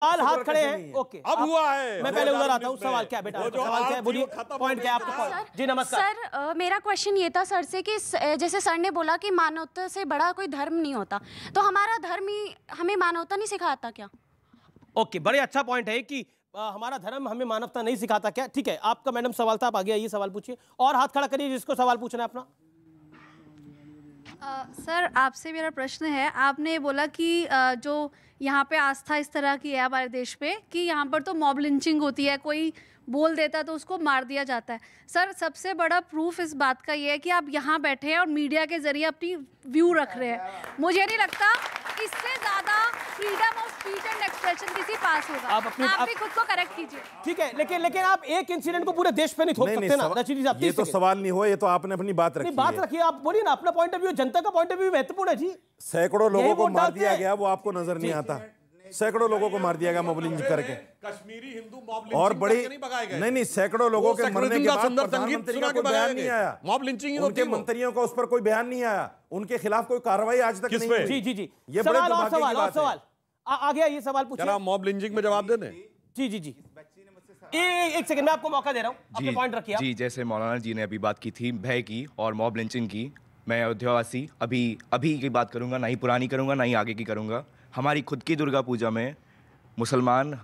सवाल हाथ खड़े हैं। ओके, अब हुआ है। मैं पहले उधर आता हूँ। सवाल क्या बेटा, सवाल क्या है, बोलिए, पॉइंट क्या है आपका? जी नमस्कार सर, मेरा क्वेश्चन ये था सर से कि जैसे सर ने बोला कि मानवता से बड़ा कोई धर्म नहीं होता, तो हमारा धर्म ही हमें मानवता नहीं सिखाता क्या? ओके, बड़े अच्छा पॉइंट है कि हमारा धर्म हमें मानवता नहीं सिखाता क्या। ठीक है, आपका मैडम सवाल था, आप आगे आइए, सवाल पूछिए और हाथ खड़ा करिए जिसको सवाल पूछना है अपना। सर, आपसे मेरा प्रश्न है, आपने बोला कि जो यहाँ पे आस्था इस तरह की है हमारे देश पे कि यहाँ पर तो मॉब लिंचिंग होती है, कोई बोल देता तो उसको मार दिया जाता है। सर, सबसे बड़ा प्रूफ इस बात का ये है कि आप यहाँ बैठे हैं और मीडिया के जरिए अपनी व्यू रख रहे हैं। मुझे नहीं लगता इससे ज्यादा freedom of speech and expression किसी पास होगा। आप भी खुद को करेक्ट कीजिए। ठीक है, लेकिन आप एक इंसिडेंट को पूरे देश पे नहीं थोप सकते ना रशीद साहब। ये तो सवाल नहीं हुआ, ये तो आपने अपनी बात रखी। आप बोलिए ना, अपना पॉइंट ऑफ व्यू, जनता का पॉइंट ऑफ व्यू महत्वपूर्ण है जी। सैकड़ों लोगों को मार दिया गया, वो आपको नजर नहीं आता। सैकड़ों लोगों को मार दिया गया मॉब लिंचिंग करके। कश्मीरी हिंदू मॉब और बड़ी नहीं, सैकड़ों लोगों के मरने के बाद प्रधानमंत्री का कोई बयान नहीं आया। मॉब लिंचिंग उनके मंत्रियों का उस पर कोई बयान नहीं आया, उनके खिलाफ कोई कार्रवाई आज तक नहीं हुई। जी ये बड़े दुर्भाग्य की बात है। आ गया ये सवाल पूछिए। मॉब लिंचिंग में जवाब दे दें। जी एक सेकंड में आपको मौका दे रहा हूँ, अपने पॉइंट रखिए। जी, जैसे मौलाना जी ने अभी बात की थी भय की और मॉब लिंचिंग की, मैं अयोध्यावासी अभी की बात करूंगा, ना ही पुरानी करूंगा ना ही आगे की करूंगा। हमारी खुद की दुर्गा पूजा में मुसलमान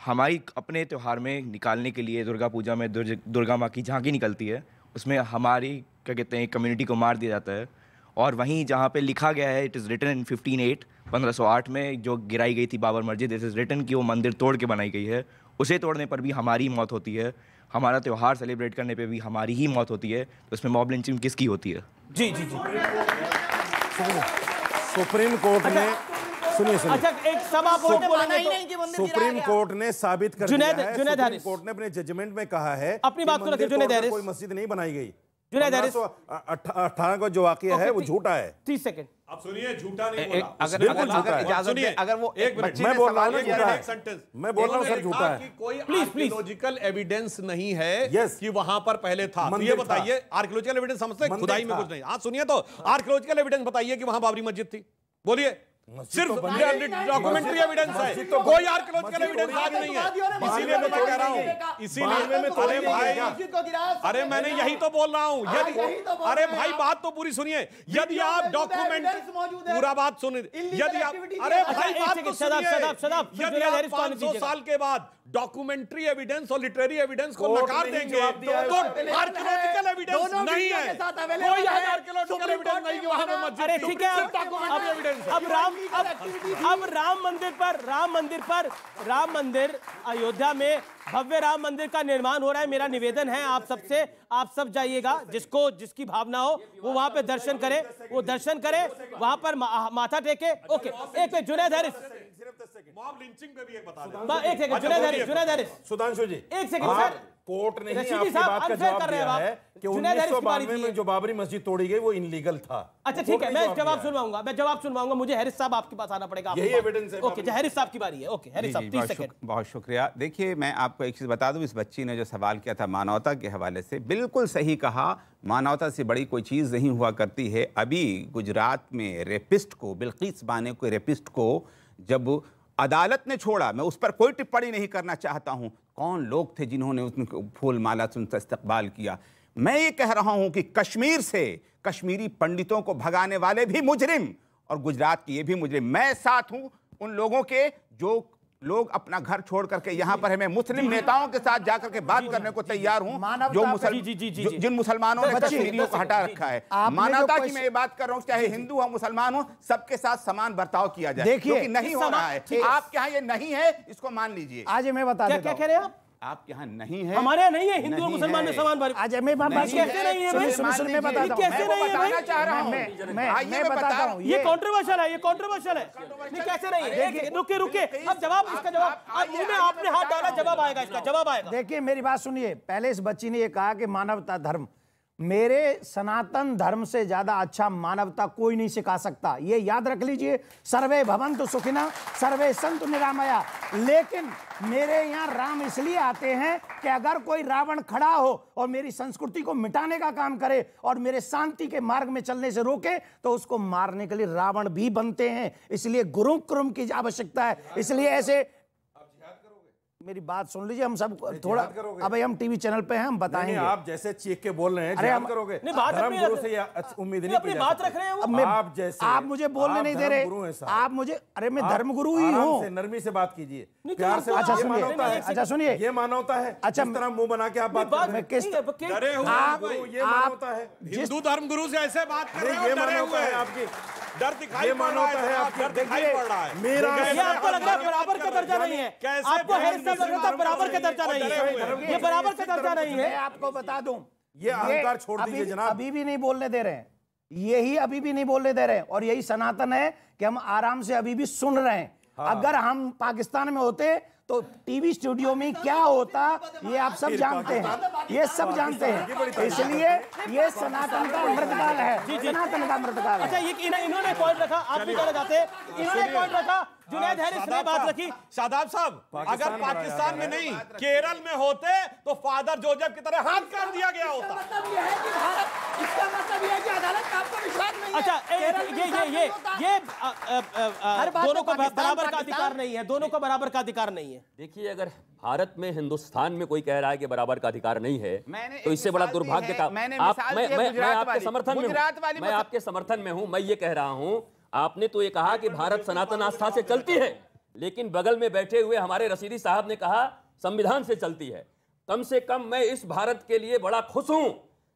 हमारी अपने त्यौहार में निकालने के लिए दुर्गा पूजा में दुर्गा माँ की झांकी निकलती है, उसमें हमारी क्या कहते हैं कम्युनिटी को मार दिया जाता है। और वहीं जहाँ पे लिखा गया है, इट इज़ रिटन इन 1508 में जो गिराई गई थी बाबर मस्जिद, इट इज़ रिटन कि वो मंदिर तोड़ के बनाई गई है, उसे तोड़ने पर भी हमारी मौत होती है, हमारा त्यौहार सेलिब्रेट करने पे भी हमारी ही मौत होती है, तो इसमें मॉब लिंचिंग किसकी होती है? जी सुप्रीम कोर्ट ने सुनिए अच्छा, एक सभा सुप्रीम कोर्ट ने साबित कर दिया है, सुप्रीम कोर्ट ने अपने जजमेंट में कहा है अपनी बात को रखिए, जुनैद हैरिस, कोई मस्जिद नहीं बनाई गई। 18 का जो वाकया है वो झूठा है। 30 सेकंड अब सुनिए, झूठा नहीं बोला। अगर वो एक मिनट, मैं बोल रहा हूँ मैं बोल रहा हूँ सर, झूठा है। कोई आर्कियोलॉजिकल एविडेंस नहीं है कि वहां पर पहले था। तो ये बताइए, आर्कियोलॉजिकल एविडेंस समझते हैं, खुदाई में कुछ नहीं। हाँ सुनिए, तो आर्कियोलॉजिकल एविडेंस बताइए कि वहां बाबरी मस्जिद थी, बोलिए। सिर्फ डॉक्यूमेंटरी एविडेंस है, कोई आर्कियोलॉजिकल एविडेंस आज नहीं है। इसीलिए मैं कह रहा हूँ, इसीलिए अरे भाई, अरे मैंने यही तो बोल रहा हूँ। यदि अरे भाई बात तो पूरी सुनिए, यदि आप डॉक्यूमेंट पूरा बात सुनिए, यदि आप अरे भाई बात तो सुनिए, यदि आप 500 साल के बाद डॉक्यूमेंट्री एविडेंस और लिटरेरी एविडेंस को नकार देंगे तो आर्कियोलॉजिकल एविडेंस नहीं है, कोई आर्कियोलॉजिकल एविडेंस नहीं कि वहां पे मस्जिद। अरे ठीक है, अब राम मंदिर अयोध्या में भव्य राम मंदिर का निर्माण हो रहा है। मेरा निवेदन है आप सबसे, आप सब जाइएगा, जिसकी भावना हो वो वहां पे दर्शन करे, वहां पर माथा टेके। ओके, एक minute, Junaid Harris, mob lynching पे भी एक बता दें। एक सेकंड, जुनैद हैरिस, सुधांशु जी, एक सेकंड सर, कोर्ट ने ही आपकी बात का जवाब दिया है कि 1992 में जो बाबरी मस्जिद तोड़ी गई वो इनलीगल था। अच्छा ठीक है, मैं जवाब सुनवाऊंगा, मुझे हैरिस साहब आपके पास आना पड़ेगा। यही एविडेंस है। ओके, हैरिस साहब की बारी है। ओके हैरिस साहब, 30 सेकंड। बहुत शुक्रिया। देखिए, मैं आपको एक चीज़ बता दूं, इस बच्ची ने जो सवाल किया था मानवता के हवाले से, बिल्कुल सही कहा, मानवता से बड़ी कोई चीज़ नहीं हुआ करती है। अभी गुजरात में रेपिस्ट को, बिल्किस बानो के रेपिस्ट को जब अदालत ने छोड़ा, मैं उस पर कोई टिप्पणी नहीं करना चाहता हूं, कौन लोग थे जिन्होंने उसको फूल माला से उनका इस्तकबाल किया। मैं ये कह रहा हूं कि कश्मीर से कश्मीरी पंडितों को भगाने वाले भी मुजरिम और गुजरात के ये भी मुजरिम। मैं साथ हूं उन लोगों के जो लोग अपना घर छोड़ करके यहाँ पर हमें मुस्लिम नेताओं के साथ जाकर के बात करने को तैयार हूं, जो जिन मुसलमानों ने कश्मीरियों को हटा रखा है। मानवता की मैं ये बात कर रहा हूँ, चाहे हिंदू हो मुसलमान हो, सबके साथ समान बर्ताव किया जाए, क्योंकि नहीं हो रहा है। आपके यहाँ ये नहीं है, इसको मान लीजिए। आज मैं बता देता हूं, क्या कह रहे हैं आप? आपके यहाँ नहीं है, हमारे यहाँ नहीं है। हिंदू और मुसलमान में समान बात आज मैं कैसे नहीं है? मैं बताना चाह रहा हूँ, मैं बता रहा हूँ, ये कंट्रोवर्शियल है, कैसे नहीं है? रुके, अब जवाब, इसका जवाब, अब मुंह में आपने हाथ डाला, जवाब आएगा, इसका जवाब आएगा। देखिए मेरी बात सुनिए, पहले इस बच्ची ने ये कहा कि मानवता धर्म, मेरे सनातन धर्म से ज्यादा अच्छा मानवता कोई नहीं सिखा सकता, ये याद रख लीजिए। सर्वे भवन्तु सुखिनः, सर्वे सन्तु निरामया। लेकिन मेरे यहाँ राम इसलिए आते हैं कि अगर कोई रावण खड़ा हो और मेरी संस्कृति को मिटाने का काम करे और मेरे शांति के मार्ग में चलने से रोके, तो उसको मारने के लिए रावण भी बनते हैं। इसलिए गुरुकुरम की आवश्यकता है। इसलिए ऐसे मेरी बात सुन लीजिए, हम सब थोड़ा, अब हम टीवी चैनल पे हैं, हम बताएंगे। आप जैसे चीख के बोल रहे हैं, अरे हम करोगे, नहीं, बात धर्म गुरु से उम्मीद नहीं अपनी बात रख रहे हैं वो। आप जैसे, आप मुझे बोलने नहीं दे रहे, आप मुझे, अरे मैं धर्म गुरु ही हूँ। नरमी से बात कीजिए, प्यार से। अच्छा सुनिए, अच्छा सुनिए, ये मानवता है। अच्छा, तरह मुंह बना के आप बात कर रहे हैं, किस डरे हुए ये मानवता है। हिंदू धर्म गुरु से ऐसे बात कर रहे हो, ये डरे मानवता हुए है आपकी, डर दिखाई पड़ रहा है, आपको डर दिखाई पड़ रहा है। मेरा, ये आपको लग रहा है बराबर का दर्जा नहीं है, आपको हैरिस साहब लग रहा है बराबर का दर्जा नहीं है, ये बराबर का दर्जा नहीं है। मैं आपको बता दूं, ये अहंकार छोड़ दीजिए जनाब। अभी भी नहीं बोलने दे रहे हैं, यही अभी भी नहीं बोलने दे रहे हैं, और यही सनातन है कि हम आराम से अभी भी सुन रहे हैं। अगर हम पाकिस्तान में होते तो टीवी स्टूडियो में क्या होता, ये आप सब जानते हैं, ये सब जानते हैं। इसलिए ये सनातन का मृतकाल है, सनातन का मृतकाल है। अच्छा, ये इन्होंने पॉइंट रखा, आप भी कहना चाहते हैं, इन्होंने पॉइंट रखा, जुनैद हैरिस ने बात रखी। शादाब साहब, अगर पाकिस्तान में नहीं केरल में होते तो फादर जोसेफ की तरह हाथ काट दिया गया होता। इसका मतलब ये है कि अदालत का आपको विश्वास नहीं है। अच्छा, ये दोनों को बराबर का अधिकार नहीं है, दोनों को बराबर का अधिकार नहीं है। देखिए, अगर भारत में, हिंदुस्तान में कोई कह रहा है कि बराबर का अधिकार नहीं है, तो इससे बड़ा दुर्भाग्य का मैं आपके समर्थन में हूं, मैं आपके समर्थन में हूं। मैं ये कह रहा हूं, आपने तो ये कहा कि भारत सनातन आस्था से चलती है, लेकिन बगल में बैठे हुए हमारे रशीदी साहब ने कहा संविधान से चलती है। कम से कम मैं इस भारत के लिए बड़ा खुश हूं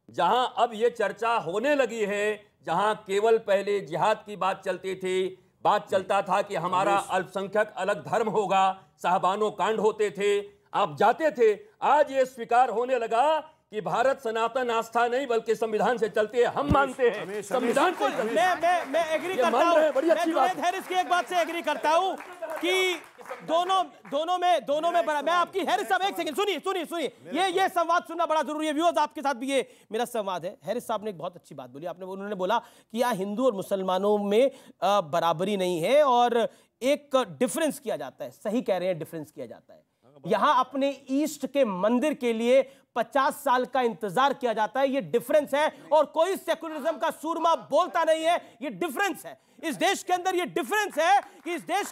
जहां अब ये चर्चा होने लगी है, जहां केवल पहले जिहाद की बात चलती थी, बात चलता था कि हमारा अल्पसंख्यक अलग धर्म होगा, साहबानो कांड होते थे, आप जाते थे। आज ये स्वीकार होने लगा कि भारत सनातन आस्था नहीं बल्कि संविधान से चलती है। हम मानते हैं संविधान को। मैं एग्री करता हूं, बड़ी अच्छी बात। मैं हैरिस की एक बात से एग्री करता हूं कि दोनों में बड़ा। मैं आपकी हैरिस साहब एक सेकंड सुनिए, ये संवाद सुनना बड़ा जरूरी है। व्यूअर्स, आपके साथ भी ये मेरा संवाद है। हैरिस साहब ने एक बहुत अच्छी बात बोली, उन्होंने बोला कि यहाँ हिंदू और मुसलमानों में बराबरी नहीं है और एक डिफरेंस किया जाता है। सही कह रहे हैं, डिफरेंस किया जाता है। यहां अपने ईस्ट के मंदिर के लिए 50 साल का इंतजार किया जाता है, ये डिफरेंस है। और कोई सेकुलरिज्म का सूरमा बोलता नहीं है, ये डिफरेंस है इस देश के अंदर। ये डिफरेंस है कि इस देश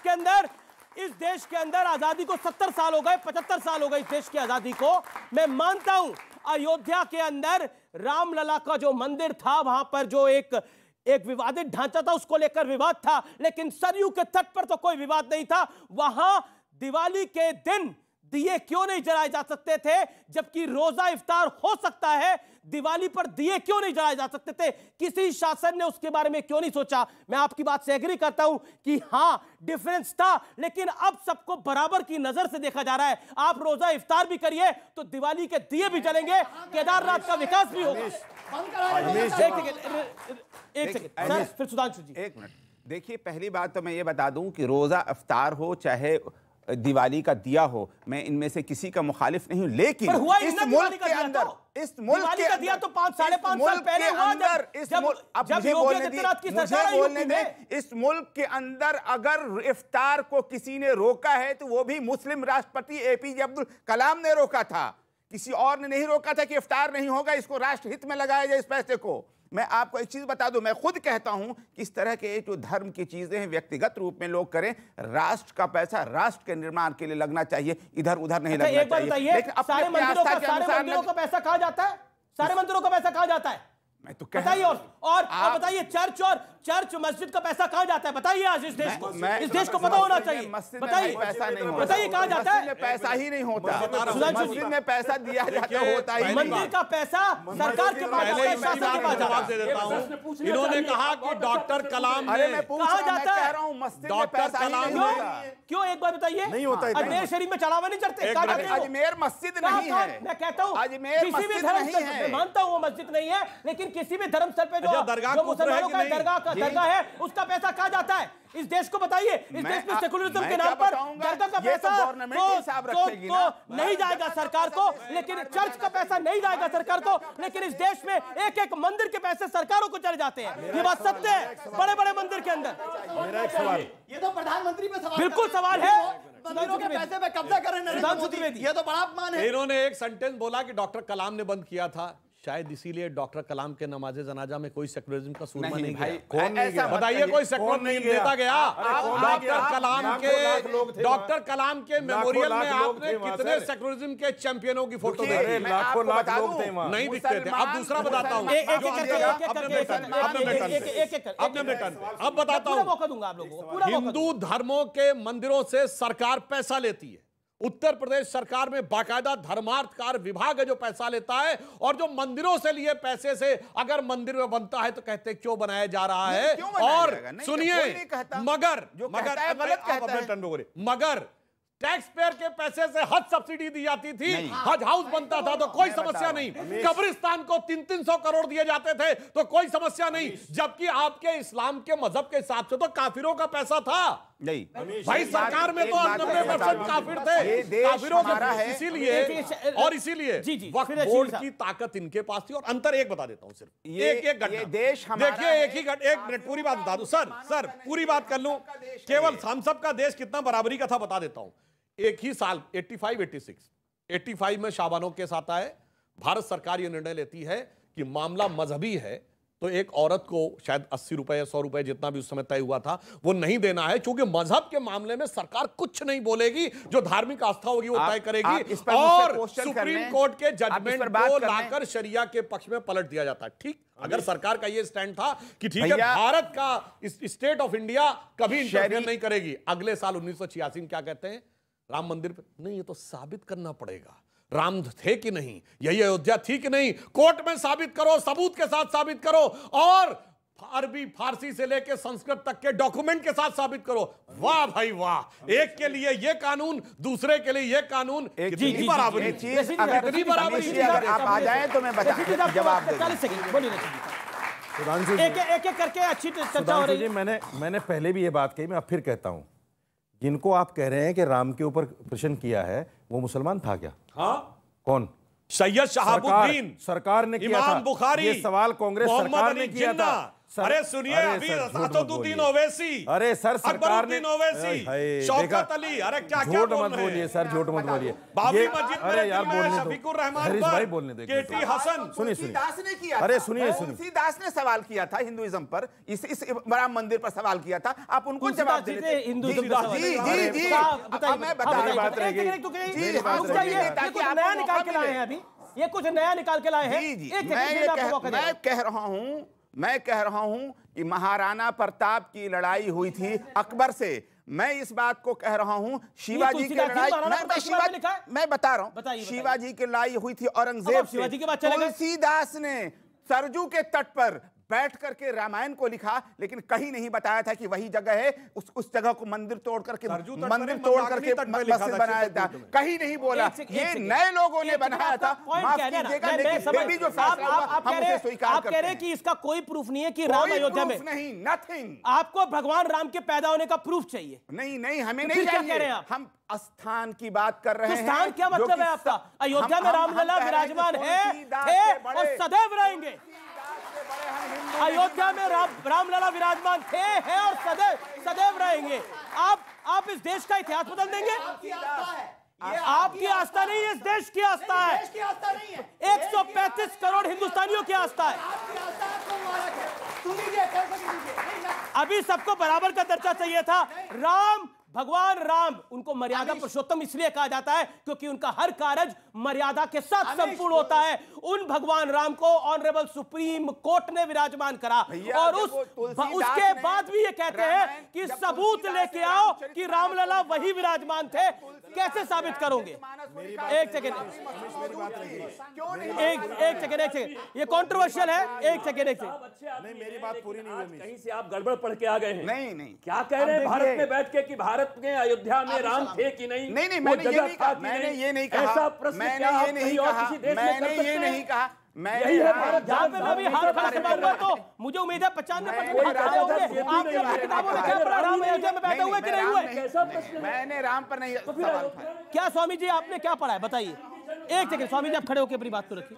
के अंदर आजादी को 70 साल हो गए, 75 साल हो गए इस देश की आजादी को। मैं मानता हूं अयोध्या के अंदर रामलला का जो मंदिर था, वहां पर जो एक विवादित ढांचा था, उसको लेकर विवाद था, लेकिन सरयू के तट पर तो कोई विवाद नहीं था। वहां दिवाली के दिन दिए क्यों नहीं जलाए जा सकते थे, जबकि रोजा इफ्तार हो सकता है? दिवाली पर दिए क्यों नहीं जलाए जा सकते थे? किसी शासन ने उसके बारे में क्यों नहीं सोचा? मैं आपकी बात से एग्री करता हूं कि हां डिफरेंस था, लेकिन अब सबको बराबर की नजर से देखा जा रहा है। आप रोजा इफ्तार भी करिए तो दिवाली के दिए भी जलेंगे, केदारनाथ का विकास भी होगा। एक सेकंड सर, फिर सुधांशु जी। एक मिनट, देखिए, पहली बात तो मैं ये बता दूं कि रोजा इफ्तार हो चाहे दिवाली का दिया हो, मैं इनमें से किसी का मुखालिफ नहीं हूं, लेकिन इस मुल्क के अंदर, इस मुल्क के दिया तो 5-5.5 साल पहले हुआ, इस मुल्क के अंदर अगर इफ्तार को किसी ने रोका है तो वो भी मुस्लिम राष्ट्रपति एपीजे अब्दुल कलाम ने रोका था, किसी और ने नहीं रोका था कि इफ्तार नहीं होगा, इसको राष्ट्र हित में लगाया जाए इस पैसे को। मैं आपको एक चीज बता दूं, मैं खुद कहता हूं कि इस तरह के जो धर्म की चीजें हैं व्यक्तिगत रूप में लोग करें, राष्ट्र का पैसा राष्ट्र के निर्माण के लिए लगना चाहिए, इधर उधर नहीं लगना चाहिए। लेकिन सारे मंदिरों का पैसा कहाँ जाता है? सारे मंदिरों का पैसा कहाँ जाता है? मैं तो बताइए। और बताइए, चर्च मस्जिद का पैसा कहाँ जाता है? बताइए आज इस देश को पता होना चाहिए। बताइए, पैसा नहीं होता, बताइए कहाँ जाता है? पैसा ही नहीं होता, मस्जिद में पैसा दिया जाता होता ही। मंदिर का पैसा सरकार के पास जाता है, शासन के पास जाता है। इन्होंने कहा कि डॉक्टर कलाम ने, कहाँ जाता है? डॉक्टर कलाम क्यों, एक बार बताइए। नहीं होता, अजमेर शरीफ में चढ़ावा नहीं चढ़ते? अजमेर मस्जिद नहीं है, मैं कहता हूँ अजमेर किसी भी धर्म स्थल पे, मानता हूँ वो मस्जिद नहीं है, लेकिन किसी भी धर्म स्थल पे जो मुसलमानों का दरगाह है, उसका पैसा कहाँ जाता है? इस देश को बताइए। इस देश में सेकुलरिज्म के नाम पर दरगाह का पैसा तो नहीं जाएगा सरकार को, लेकिन चर्च का पैसा नहीं जाएगा सरकार को, लेकिन इस देश में एक एक मंदिर के पैसे सरकारों को चले जाते हैं। ये बात सत्य है, बड़े बड़े मंदिर के अंदर। मेरा एक सवाल, ये तो प्रधानमंत्री पे सवाल, बिल्कुल सवाल है, मंदिरों के पैसे पे कब्जा कर रहे हैं नरेंद्र मोदी, ये तो बड़ा अपमान है। इन्होंने एक सेंटेंस बोला कि डॉक्टर कलाम ने बंद किया था, शायद इसीलिए डॉक्टर कलाम के नमाजे जनाजा में कोई सेकुलरिज्म का सूरमा नहीं भाई, गया। कौन नहीं गया? बताइए, कोई सेकुलर नहीं देता गया। डॉक्टर कलाम के मेमोरियल में आपने कितने सेकुलरिज्म के चैंपियनों की फोटो देखी? लाखों लाख लोग थे वहां, नहीं दिखते थे। अब दूसरा बताता हूँ, अब बताता हूँ, हिंदू धर्मों के मंदिरों से सरकार पैसा लेती है। उत्तर प्रदेश सरकार में बाकायदा धर्मार्थ कार्य विभाग है जो पैसा लेता है, और जो मंदिरों से लिए पैसे से अगर मंदिर में बनता है तो कहते क्यों बनाया जा रहा है। और सुनिए, मगर टैक्स पेयर के पैसे से हज सब्सिडी दी जाती थी, हज हाउस बनता था तो कोई समस्या नहीं, कब्रिस्तान को 300 करोड़ दिए जाते थे तो कोई समस्या नहीं, जबकि आपके इस्लाम के मजहब के हिसाब से तो काफिरों का पैसा था। नहीं भाई, सरकार में तो 90% काफिर थे, काफिरों का। इसीलिए वक्फ बोर्ड की ताकत इनके पास थी। और अंतर एक बता देता हूं, सिर्फ एक घटना देश देखिए, एक मिनट पूरी बात बता दूं सर, पूरी बात कर लूं, केवल हम सब का देश कितना बराबरी का था बता देता हूं। एक ही साल 85 में शाबानो केस आता है। भारत सरकार यह निर्णय लेती है कि मामला मजहबी है तो एक औरत को शायद 80 रुपए या 100 रुपए जितना भी उस समय तय हुआ था वो नहीं देना है, क्योंकि मजहब के मामले में सरकार कुछ नहीं बोलेगी, जो धार्मिक आस्था होगी वो तय करेगी। और सुप्रीम कोर्ट के जजमेंट को लाकर शरिया के पक्ष में पलट दिया जाता है। ठीक, अगर सरकार का ये स्टैंड था कि ठीक है, भारत का स्टेट ऑफ इंडिया कभी इंटरफेयर नहीं करेगी। अगले साल 1986 में क्या कहते हैं, राम मंदिर पे नहीं, ये तो साबित करना पड़ेगा राम थे कि नहीं, यही अयोध्या थी कि नहीं, कोर्ट में साबित करो, सबूत के साथ साबित करो, और अरबी फारसी से लेकर संस्कृत तक के डॉक्यूमेंट के साथ साबित करो। वाह भाई वाह, एक के लिए ये कानून, दूसरे के लिए ये कानून। कितनी बराबरी, कितनी बराबरी। अगर आप आ जाएं तो मैं बता जवाब एक करके अच्छी चर्चा हो रही है। मैंने पहले भी ये बात कही, मैं अब फिर कहता हूं, जिनको आप कह रहे हैं कि राम के ऊपर प्रश्न किया है वो मुसलमान था क्या? हाँ, कौन? सैयद शहाबुद्दीन सरकार ने किया इमाम था। बुखारी, ये सवाल कांग्रेस सरकार ने किया था। अरे सुनिए, अभी असदुद्दीन ओवैसी, अरे सर सरकार ने ओवैसी, शौकत अली, अरे क्या झूठ मत बोलिए सर, झूठ मत बोलिए। बाबरी मस्जिद में अरे यार बोलने दो, शफीकुर रहमान भाई बोलने दो। केटी हसन, सुनिए दास ने किया, अरे सुनिए तुलसीदास ने सवाल किया था हिंदुइज्म पर, इस राम मंदिर पर सवाल किया था, आप उनको जवाब दे रहे थे। जी मैं बता रही बात रह गई। अभी ये कुछ नया निकाल के लाए हैं। मैं कह रहा हूं कि महाराणा प्रताप की लड़ाई हुई थी अकबर से। मैं इस बात को कह रहा हूं, शिवाजी की लड़ाई, मैं बता रहा हूं, शिवाजी की लड़ाई हुई थी औरंगजेब से। तुलसीदास ने सरजू के तट पर बैठ करके रामायण को लिखा, लेकिन कहीं नहीं बताया था कि वही जगह है, उस जगह को मंदिर तोड़ करके मस्जिद बनाया था, कहीं नहीं बोला। ये नए लोगों ने बनाया था, माफ कीजिएगा, लेकिन फिर भी जो फैसला हुआ हम उसे स्वीकार करते हैं। कह रहे हैं कि इसका कोई प्रूफ नहीं है कि राम अयोध्या में नहीं, नथिंग। आपको भगवान राम के पैदा होने का प्रूफ चाहिए? नहीं, हमें नहीं चाहिए। हम स्थान की बात कर रहे हैं। स्थान क्या मतलब है आपका? अयोध्या में रामलला विराजमान है, थे और सदैव रहेंगे। अयोध्या में रामलला विराजमान थे, हैं और सदैव रहेंगे। आप इस देश का इतिहास बदल देंगे? आपकी आस्था नहीं है, इस देश की आस्था है। 135 करोड़ हिंदुस्तानियों की आस्था है। अभी सबको बराबर का दर्जा चाहिए था। राम, भगवान राम, उनको मर्यादा पुरुषोत्तम इसलिए कहा जाता है क्योंकि उनका हर कार्य मर्यादा के साथ संपूर्ण होता है। उन भगवान राम को ऑनरेबल सुप्रीम कोर्ट ने विराजमान करा, और उसके बाद भी ये कहते हैं कि सबूत लेके आओ कि रामलला वही विराजमान थे। कैसे साबित करोगे? एक सेकेंड, ये कंट्रोवर्शियल है। एक सेकेंड, नहीं, मेरी बात पूरी नहीं हुई। कहीं से आप गड़बड़ पढ़ के आ गए हैं। नहीं, क्या कह रहे हैं? भारत में बैठ के कि भारत में अयोध्या में राम थे कि नहीं? नहीं, मैंने ये नहीं कहा, मैंने ये नहीं कहा, यही है भारत। जहां पे मैं भी हाथ खड़ा करवाऊंगा तो मुझे उम्मीद है 95% आपने अपनी किताबों में क्या पढ़ा? राम अयोध्या में पैदा हुए कि नहीं हुए? मैंने राम पर नहीं सवाल उठाया। क्या स्वामी जी आपने क्या पढ़ा है बताइए? एक सेकंड स्वामी जी, आप खड़े होकर अपनी बात को रखिए।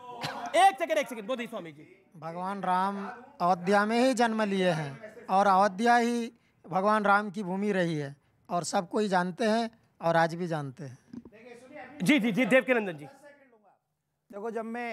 एक सेकंड बोलिए स्वामी जी। भगवान राम अयोध्या में ही जन्म लिए हैं और अयोध्या ही भगवान राम की भूमि रही है, और सब कोई जानते हैं और आज भी जानते हैं। जी देवकीनंदन जी। देखो, जब मैं